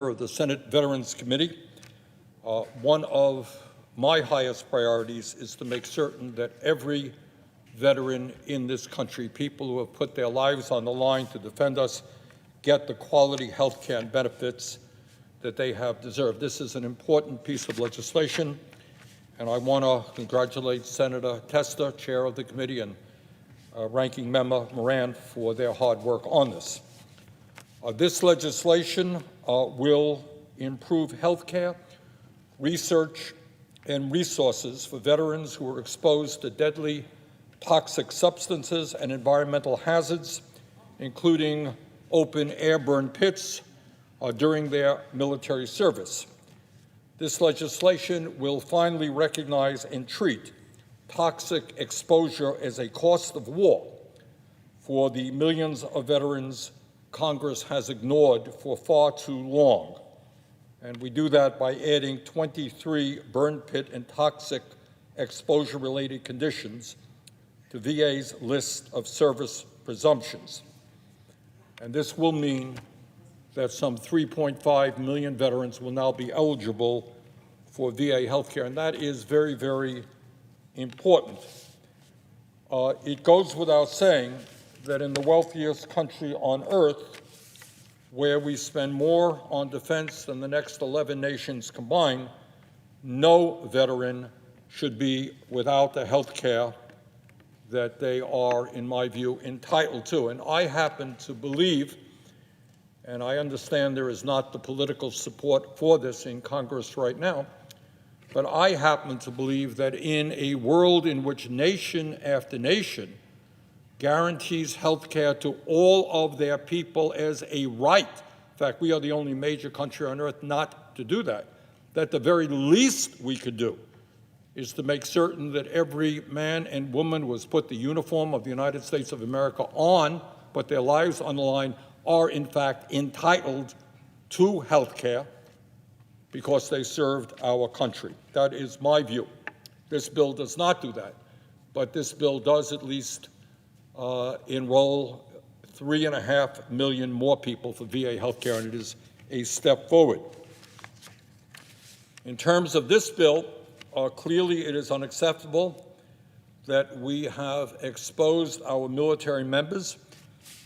of the Senate Veterans Committee. One of my highest priorities is to make certain that every veteran in this country, people who have put their lives on the line to defend us, get the quality health care and benefits that they have deserved. This is an important piece of legislation, and I want to congratulate Senator Testa, chair of the committee, and Ranking Member Moran for their hard work on this. This legislation will improve health care, research, and resources for veterans who are exposed to deadly toxic substances and environmental hazards, including open air burn pits during their military service. This legislation will finally recognize and treat toxic exposure as a cost of war for the millions of veterans Congress has ignored for far too long. And we do that by adding 23 burn pit and toxic exposure-related conditions to VA's list of service presumptions. And this will mean that some 3.5 million veterans will now be eligible for VA health care, and that is very, very important. It goes without saying that in the wealthiest country on earth, where we spend more on defense than the next 11 nations combined, no veteran should be without the health care that they are, in my view, entitled to. And I happen to believe, and I understand there is not the political support for this in Congress right now, but I happen to believe that in a world in which nation after nation guarantees health care to all of their people as a right, in fact, we are the only major country on earth not to do that, that the very least we could do is to make certain that every man and woman who has put the uniform of the United States of America on, put their lives on the line, are in fact entitled to health care because they served our country. That is my view. This bill does not do that, but this bill does at least enroll 3.5 million more people for VA health care, and it is a step forward. In terms of this bill, clearly it is unacceptable that we have exposed our military members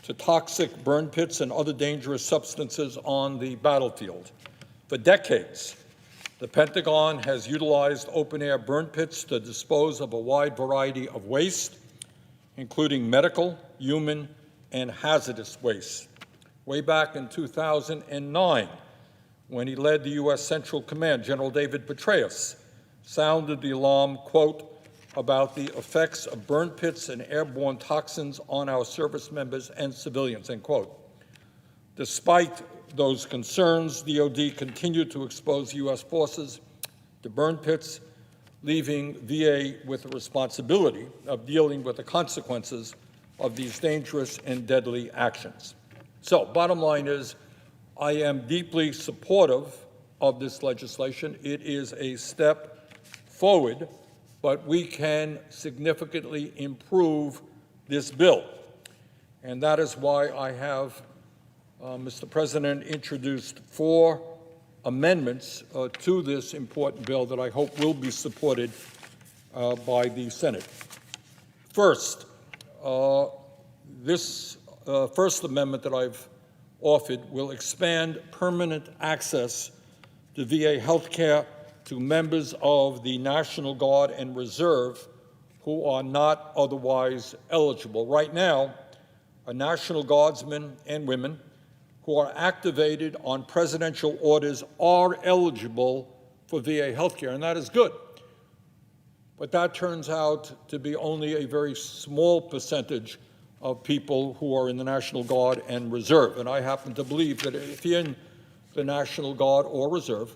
to toxic burn pits and other dangerous substances on the battlefield. For decades, the Pentagon has utilized open-air burn pits to dispose of a wide variety of waste, including medical, human, and hazardous waste. Way back in 2009, when he led the U.S. Central Command, General David Petraeus sounded the alarm, quote, about the effects of burn pits and airborne toxins on our service members and civilians, end quote. Despite those concerns, DOD continued to expose U.S. forces to burn pits, leaving VA with the responsibility of dealing with the consequences of these dangerous and deadly actions. So, bottom line is, I am deeply supportive of this legislation. It is a step forward, but we can significantly improve this bill. And that is why I have, Mr. President, introduced 4 amendments to this important bill that I hope will be supported by the Senate. First, this first amendment that I've offered will expand permanent access to VA health care to members of the National Guard and Reserve who are not otherwise eligible. Right now, National Guardsmen and women who are activated on presidential orders are eligible for VA health care, and that is good. But that turns out to be only a very small percentage of people who are in the National Guard and Reserve. And I happen to believe that if you're in the National Guard or Reserve,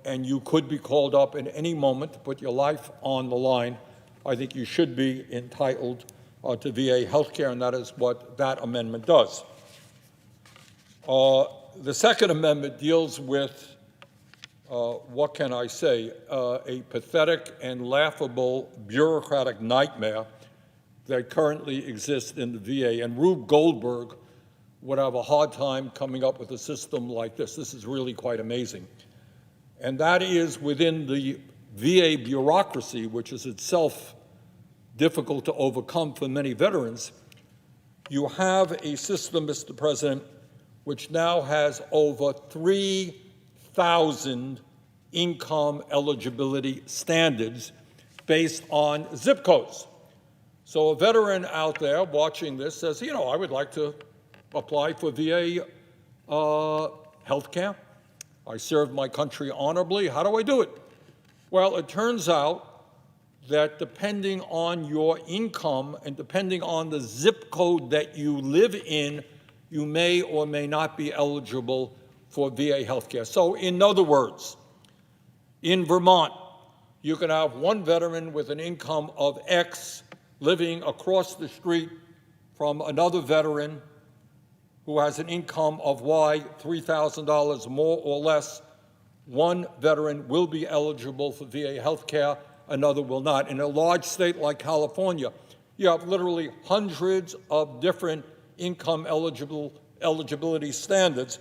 and you could be called up at any moment to put your life on the line, I think you should be entitled to VA health care, and that is what that amendment does. The second amendment deals with, what can I say, a pathetic and laughable bureaucratic nightmare that currently exists in the VA. And Rube Goldberg would have a hard time coming up with a system like this. This is really quite amazing. And that is within the VA bureaucracy, which is itself difficult to overcome for many veterans. You have a system, Mr. President, which now has over 3,000 income eligibility standards based on zip codes. So a veteran out there watching this says, you know, I would like to apply for VA health care. I served my country honorably. How do I do it? Well, it turns out that depending on your income and depending on the zip code that you live in, you may or may not be eligible for VA health care. So in other words, in Vermont, you can have one veteran with an income of X living across the street from another veteran who has an income of Y, $3,000 more or less. One veteran will be eligible for VA health care, another will not. In a large state like California, you have literally hundreds of different income eligibility standards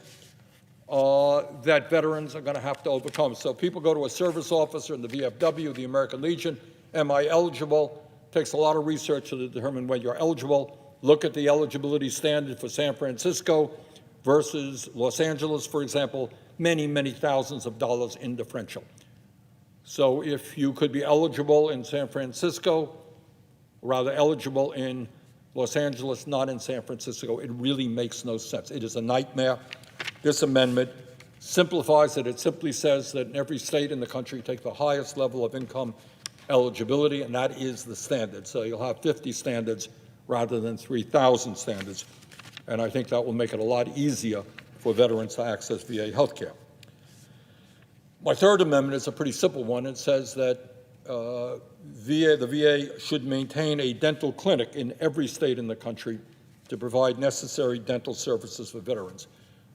that veterans are going to have to overcome. So people go to a service officer in the VFW, the American Legion, am I eligible? Takes a lot of research to determine when you're eligible. Look at the eligibility standard for San Francisco versus Los Angeles, for example, many, many thousands of dollars in differential. So if you could be eligible in San Francisco, rather eligible in Los Angeles, not in San Francisco, it really makes no sense. It is a nightmare. This amendment simplifies it. It simply says that in every state in the country, take the highest level of income eligibility, and that is the standard. So you'll have 50 standards rather than 3,000 standards. And I think that will make it a lot easier for veterans to access VA health care. My third amendment is a pretty simple one. It says that the VA should maintain a dental clinic in every state in the country to provide necessary dental services for veterans.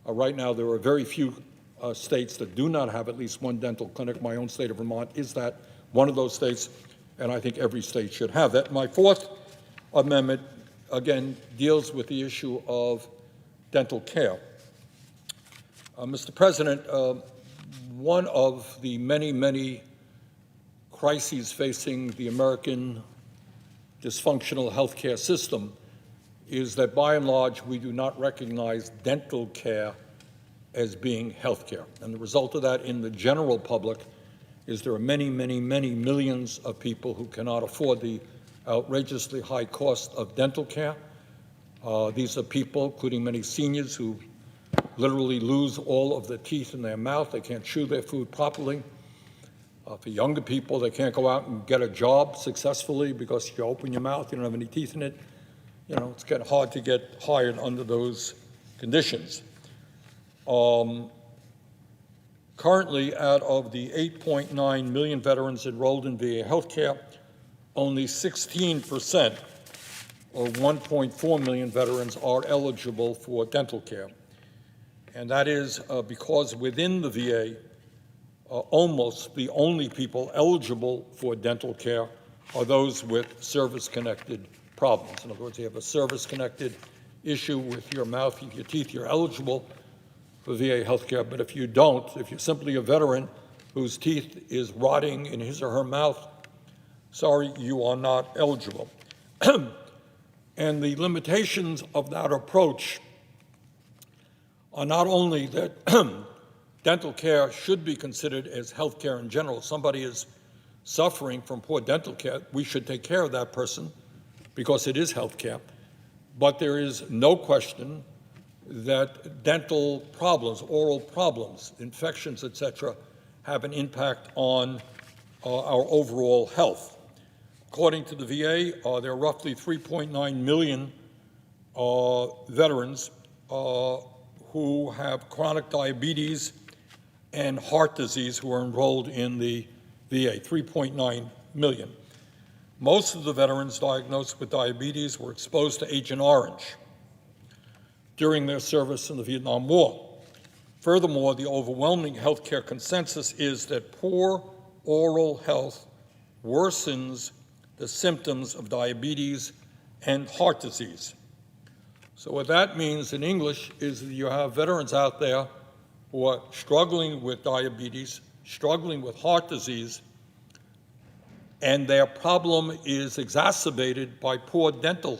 Right now, there are very few states that do not have at least one dental clinic. My own state of Vermont is that one of those states, and I think every state should have that. My fourth amendment, again, deals with the issue of dental care. Mr. President, one of the many, many crises facing the American dysfunctional healthcare system is that, by and large, we do not recognize dental care as being health care. And the result of that in the general public is there are many, many, many millions of people who cannot afford the outrageously high cost of dental care. These are people, including many seniors, who literally lose all of the teeth in their mouth. They can't chew their food properly. For younger people, they can't go out and get a job successfully because you open your mouth, you don't have any teeth in it. You know, it's getting hard to get hired under those conditions. Currently, out of the 8.9 million veterans enrolled in VA healthcare, only 16%, or 1.4 million veterans, are eligible for dental care. And that is because within the VA, almost the only people eligible for dental care are those with service-connected problems. In other words, you have a service-connected issue with your mouth, your teeth, you're eligible for VA health care. But if you don't, if you're simply a veteran whose teeth is rotting in his or her mouth, sorry, you are not eligible. And the limitations of that approach are not only that dental care should be considered as health care in general. Somebody is suffering from poor dental care, we should take care of that person because it is health care. But there is no question that dental problems, oral problems, infections, etc., have an impact on our overall health. According to the VA, there are roughly 3.9 million veterans who have chronic diabetes and heart disease who are enrolled in the VA, 3.9 million. Most of the veterans diagnosed with diabetes were exposed to Agent Orange during their service in the Vietnam War. Furthermore, the overwhelming healthcare consensus is that poor oral health worsens the symptoms of diabetes and heart disease. So what that means in English is that you have veterans out there who are struggling with diabetes, struggling with heart disease, and their problem is exacerbated by poor dental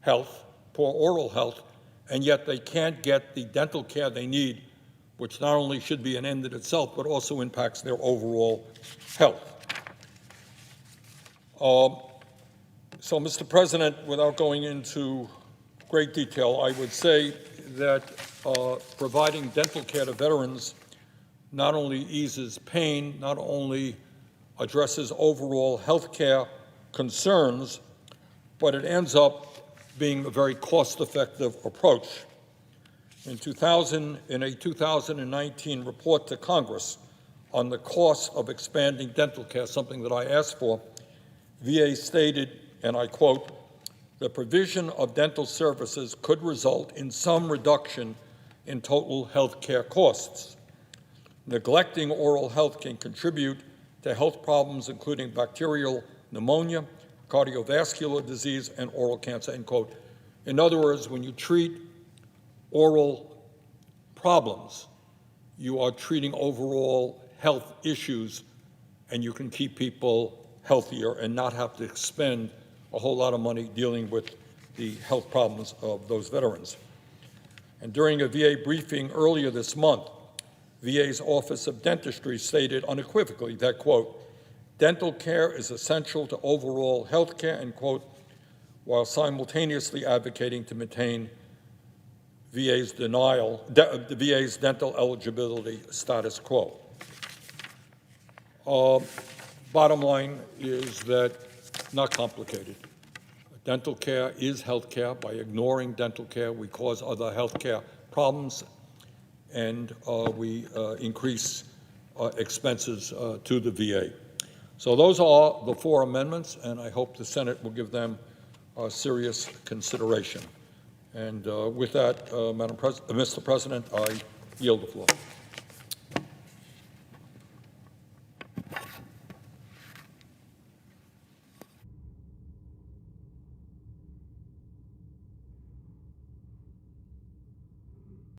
health, poor oral health, and yet they can't get the dental care they need, which not only should be an end in itself, but also impacts their overall health. So, Mr. President, without going into great detail, I would say that providing dental care to veterans not only eases pain, not only addresses overall health care concerns, but it ends up being a very cost-effective approach. In a 2019 report to Congress on the cost of expanding dental care, something that I asked for, VA stated, and I quote, "The provision of dental services could result in some reduction in total health care costs. Neglecting oral health can contribute to health problems including bacterial pneumonia, cardiovascular disease, and oral cancer," end quote. In other words, when you treat oral problems, you are treating overall health issues, and you can keep people healthier and not have to expend a whole lot of money dealing with the health problems of those veterans. And during a VA briefing earlier this month, VA's Office of Dentistry stated unequivocally that, quote, "Dental care is essential to overall health care," end quote, while simultaneously advocating to maintain the VA's dental eligibility status quo. Bottom line is that not complicated. Dental care is health care. By ignoring dental care, we cause other health care problems, and we increase expenses to the VA. So those are the 4 amendments, and I hope the Senate will give them serious consideration. And with that, Mr. President, I yield the floor.